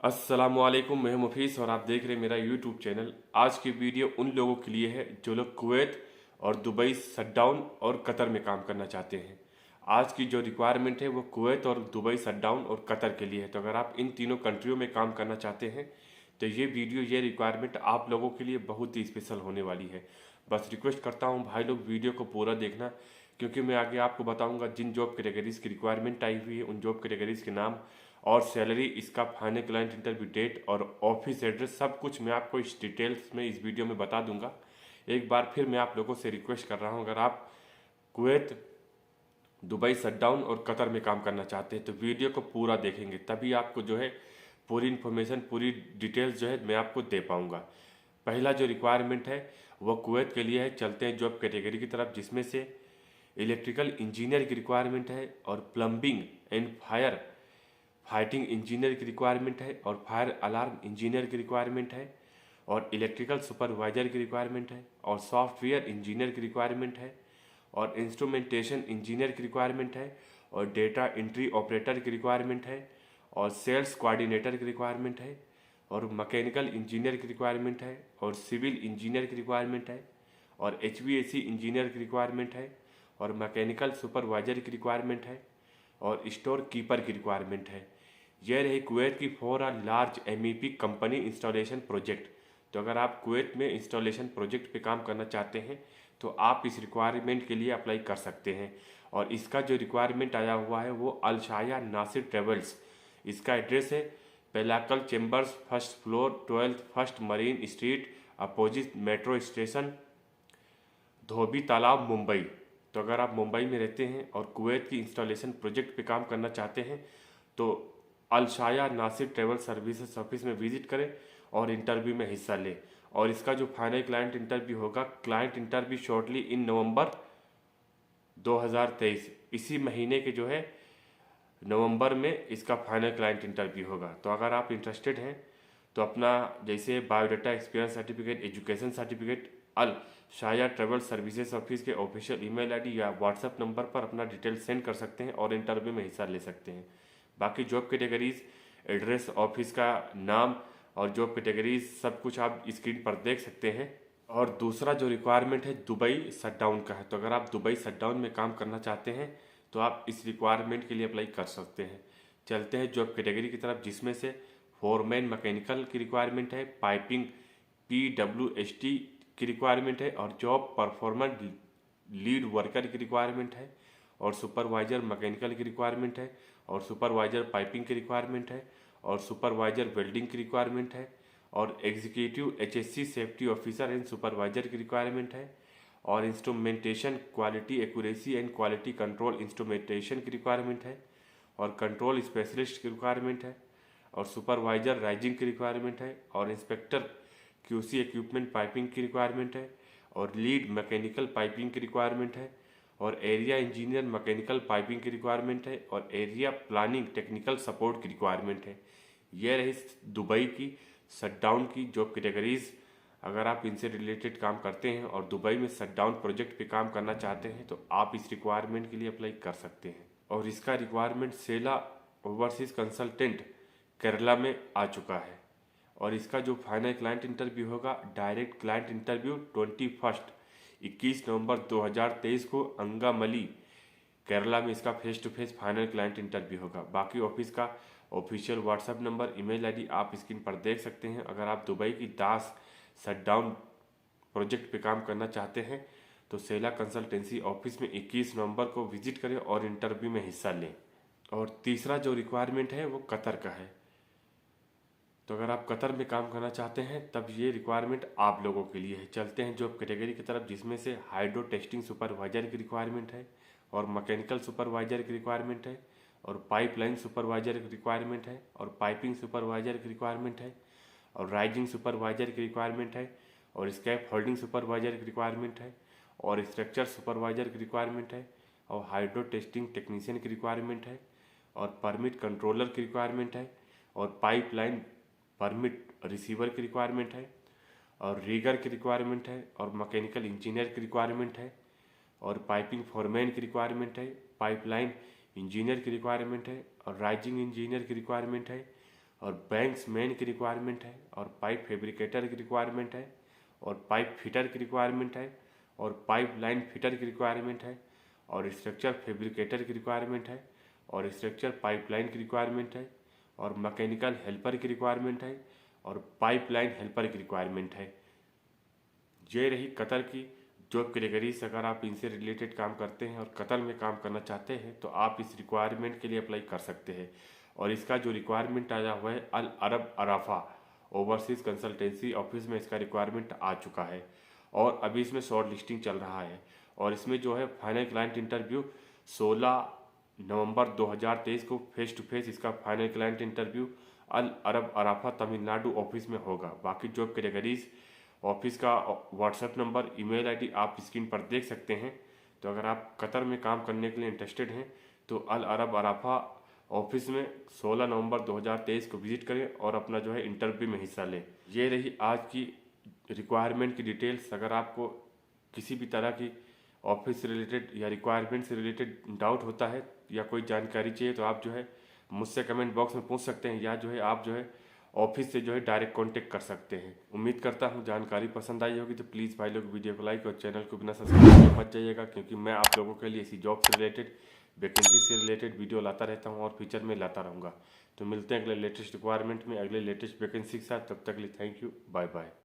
अस्सलामुअलैकुम, मैं हूं मुफीस और आप देख रहे हैं मेरा यूट्यूब चैनल। आज की वीडियो उन लोगों के लिए है जो लोग कुवैत और दुबई शटडाउन और कतर में काम करना चाहते हैं। आज की जो रिक्वायरमेंट है वो कुवैत और दुबई शटडाउन और कतर के लिए है। तो अगर आप इन तीनों कंट्रियों में काम करना चाहते हैं तो ये वीडियो, ये रिक्वायरमेंट आप लोगों के लिए बहुत ही स्पेशल होने वाली है। बस रिक्वेस्ट करता हूँ भाई लोग, वीडियो को पूरा देखना, क्योंकि मैं आगे आपको बताऊंगा जिन जॉब कैटेगरीज की रिक्वायरमेंट आई हुई है उन जॉब कैटेगरीज के नाम और सैलरी, इसका फाइनल क्लाइंट इंटरव्यू डेट और ऑफिस एड्रेस, सब कुछ मैं आपको इस डिटेल्स में इस वीडियो में बता दूंगा। एक बार फिर मैं आप लोगों से रिक्वेस्ट कर रहा हूं, अगर आप कुवैत, दुबई शटडाउन और कतर में काम करना चाहते हैं तो वीडियो को पूरा देखेंगे, तभी आपको जो है पूरी इन्फॉर्मेशन, पूरी डिटेल्स जो है मैं आपको दे पाऊंगा। पहला जो रिक्वायरमेंट है वो कुवैत के लिए है। चलते हैं जॉब कैटेगरी की तरफ, जिसमें से इलेक्ट्रिकल इंजीनियर की रिक्वायरमेंट है और plumbing and fire fighting engineer की रिक्वायरमेंट है और फायर अलार्म इंजीनियर की रिक्वायरमेंट है और इलेक्ट्रिकल सुपरवाइजर की रिक्वायरमेंट है और सॉफ्टवेयर इंजीनियर की रिक्वायरमेंट है और इंस्ट्रूमेंटेशन इंजीनियर की रिक्वायरमेंट है और डेटा एंट्री ऑपरेटर की रिक्वायरमेंट है और सेल्स कोऑर्डिनेटर की रिक्वायरमेंट है और मैकेनिकल इंजीनियर की रिक्वायरमेंट है और सिविल इंजीनियर की रिक्वायरमेंट है और HVAC इंजीनियर की रिक्वायरमेंट है और मैकेनिकल सुपरवाइजर की रिक्वायरमेंट है और स्टोर कीपर की रिक्वायरमेंट है। यह रही कुवैत की for a large MEP company installation project. तो अगर आप कुवैत में इंस्टॉलेशन प्रोजेक्ट पे काम करना चाहते हैं तो आप इस रिक्वायरमेंट के लिए अप्लाई कर सकते हैं। और इसका जो रिक्वायरमेंट आया हुआ है वो अलशाया नासिर ट्रेवल्स, इसका एड्रेस है Pelakal chambers, first floor, 12th first Marine Street, opposite metro station, Dhobi Talao, Mumbai. तो अगर आप मुंबई में रहते हैं और कुवैत की इंस्टॉलेशन प्रोजेक्ट पे काम करना चाहते हैं तो अलशाया नासिर ट्रेवल सर्विसेज ऑफिस में विजिट करें और इंटरव्यू में हिस्सा लें। और इसका जो फाइनल क्लाइंट इंटरव्यू होगा, क्लाइंट इंटरव्यू शॉर्टली इन नवंबर 2023, इसी महीने के जो है नवंबर में इसका फाइनल क्लाइंट इंटरव्यू होगा। तो अगर आप इंटरेस्टेड हैं तो अपना जैसे biodata, experience certificate, education certificate Alshaya travel services office के ऑफिशियल ईमेल आईडी या व्हाट्सएप नंबर पर अपना डिटेल सेंड कर सकते हैं और इंटरव्यू में हिस्सा ले सकते हैं। बाकी जॉब कैटेगरीज, एड्रेस, ऑफिस का नाम और जॉब कैटेगरीज सब कुछ आप स्क्रीन पर देख सकते हैं। और दूसरा जो रिक्वायरमेंट है दुबई शटडाउन का है। तो अगर आप दुबई शटडाउन में काम करना चाहते हैं तो आप इस रिक्वायरमेंट के लिए अप्लाई कर सकते हैं। चलते हैं जॉब कैटेगरी की तरफ, जिसमें से फोरमैन मैकेनिकल की रिक्वायरमेंट है, पाइपिंग PWST की रिक्वायरमेंट है और जॉब परफॉर्मर लीड वर्कर की रिक्वायरमेंट है और सुपरवाइजर मैकेनिकल की रिक्वायरमेंट है और सुपरवाइजर पाइपिंग की रिक्वायरमेंट है और सुपरवाइजर वेल्डिंग की रिक्वायरमेंट है और executive HSC safety officer and supervisor की रिक्वायरमेंट है और instrumentation quality accuracy and quality control instrumentation की रिक्वायरमेंट है और कंट्रोल स्पेशलिस्ट की रिक्वायरमेंट है और सुपरवाइजर राइजिंग की रिक्वायरमेंट है और इंस्पेक्टर QC इक्विपमेंट पाइपिंग की रिक्वायरमेंट है और लीड मैकेनिकल पाइपिंग की रिक्वायरमेंट है और एरिया इंजीनियर मैकेनिकल पाइपिंग की रिक्वायरमेंट है और एरिया प्लानिंग टेक्निकल सपोर्ट की रिक्वायरमेंट है। यह रही दुबई की शटडाउन की जॉब कैटेगरीज। अगर आप इनसे रिलेटेड काम करते हैं और दुबई में शटडाउन प्रोजेक्ट पे काम करना चाहते हैं तो आप इस रिक्वायरमेंट के लिए अप्लाई कर सकते हैं। और इसका requirement Sela overseas consultant Kerala में आ चुका है और इसका जो फाइनल क्लाइंट इंटरव्यू होगा, डायरेक्ट क्लाइंट इंटरव्यू 21 नवंबर 2023 को अंगामली, केरला में इसका face to face final client interview होगा। बाकी ऑफिस का official WhatsApp number, email ID आप स्क्रीन पर देख सकते हैं। अगर आप दुबई की दास शटडाउन प्रोजेक्ट पे काम करना चाहते हैं तो सेला कंसल्टेंसी ऑफिस में 21 नवंबर को विजिट करें और इंटरव्यू में हिस्सा लें। और तीसरा जो रिक्वायरमेंट है वो कतर का है। तो अगर आप कतर में काम करना चाहते हैं तब ये रिक्वायरमेंट आप लोगों के लिए है। चलते हैं जॉब कैटेगरी की तरफ, जिसमें से हाइड्रो टेस्टिंग सुपरवाइजर की रिक्वायरमेंट है और मैकेनिकल सुपरवाइजर की रिक्वायरमेंट है और पाइपलाइन सुपरवाइजर की रिक्वायरमेंट है और पाइपिंग सुपरवाइजर की रिक्वायरमेंट है और राइजिंग सुपरवाइजर की रिक्वायरमेंट है और स्कैप होल्डिंग सुपरवाइजर की रिक्वायरमेंट है और स्ट्रक्चर सुपरवाइजर की रिक्वायरमेंट है और हाइड्रो टेस्टिंग टेक्नीशियन की रिक्वायरमेंट है और परमिट कंट्रोलर की रिक्वायरमेंट है और पाइपलाइन परमिट रिसीवर की रिक्वायरमेंट है और रीगर की रिक्वायरमेंट है और मैकेनिकल इंजीनियर की रिक्वायरमेंट है और पाइपिंग फॉरमैन की रिक्वायरमेंट है, पाइपलाइन इंजीनियर की रिक्वायरमेंट है और राइजिंग इंजीनियर की रिक्वायरमेंट है और बैंक्स मैन की रिक्वायरमेंट है, और पाइप फैब्रिकेटर की रिक्वायरमेंट है, और पाइप फिटर की रिक्वायरमेंट है, और पाइप लाइन फिटर की रिक्वायरमेंट है, और स्ट्रक्चर फैब्रिकेटर की रिक्वायरमेंट है, और स्ट्रक्चर पाइपलाइन की रिक्वायरमेंट है, और मैकेनिकल हेल्पर की रिक्वायरमेंट है, और पाइपलाइन हेल्पर की रिक्वायरमेंट है। ये रही कतर की जॉब कैटेगरीज। अगर आप इनसे रिलेटेड काम करते हैं और कतर में काम करना चाहते हैं तो आप इस रिक्वायरमेंट के लिए अप्लाई कर सकते हैं। और इसका जो रिक्वायरमेंट आया हुआ है अल अरब अराफा ओवरसीज़ कंसल्टेंसी ऑफिस में इसका रिक्वायरमेंट आ चुका है, और अभी इसमें शॉर्ट लिस्टिंग चल रहा है। और इसमें जो है फाइनल क्लाइंट इंटरव्यू 16 नवंबर 2023 को फेस टू फेस इसका फाइनल क्लाइंट इंटरव्यू अल अरब अराफा तमिलनाडु ऑफिस में होगा। बाकी जॉब कैटेगरीज ऑफिस का व्हाट्सएप नंबर, ईमेल आईडी आप स्क्रीन पर देख सकते हैं। तो अगर आप कतर में काम करने के लिए इंटरेस्टेड हैं तो अल अरब अराफा ऑफिस में 16 नवंबर 2023 को विजिट करें और अपना जो है इंटरव्यू में हिस्सा लें। ये रही आज की रिक्वायरमेंट की डिटेल्स। अगर आपको किसी भी तरह की ऑफिस से रिलेटेड या रिक्वायरमेंट से रिलेटेड डाउट होता है या कोई जानकारी चाहिए तो आप जो है मुझसे कमेंट बॉक्स में पूछ सकते हैं, या जो है आप जो है ऑफिस से जो है डायरेक्ट कांटेक्ट कर सकते हैं। उम्मीद करता हूँ जानकारी पसंद आई होगी, तो प्लीज़ भाई लोग वीडियो को लाइक और चैनल को बिना सब्सक्राइब किए मत जाइएगा, क्योंकि मैं आप लोगों के लिए इसी जॉब से रिलेटेड, वैकेंसी से रिलेटेड वीडियो लाता रहता हूँ और फ्यूचर में लाता रहूँगा। तो मिलते हैं अगले लेटेस्ट रिक्वायरमेंट में, अगले लेटेस्ट वैकेंसी के साथ। तब तक के लिए थैंक यू, बाय बाय।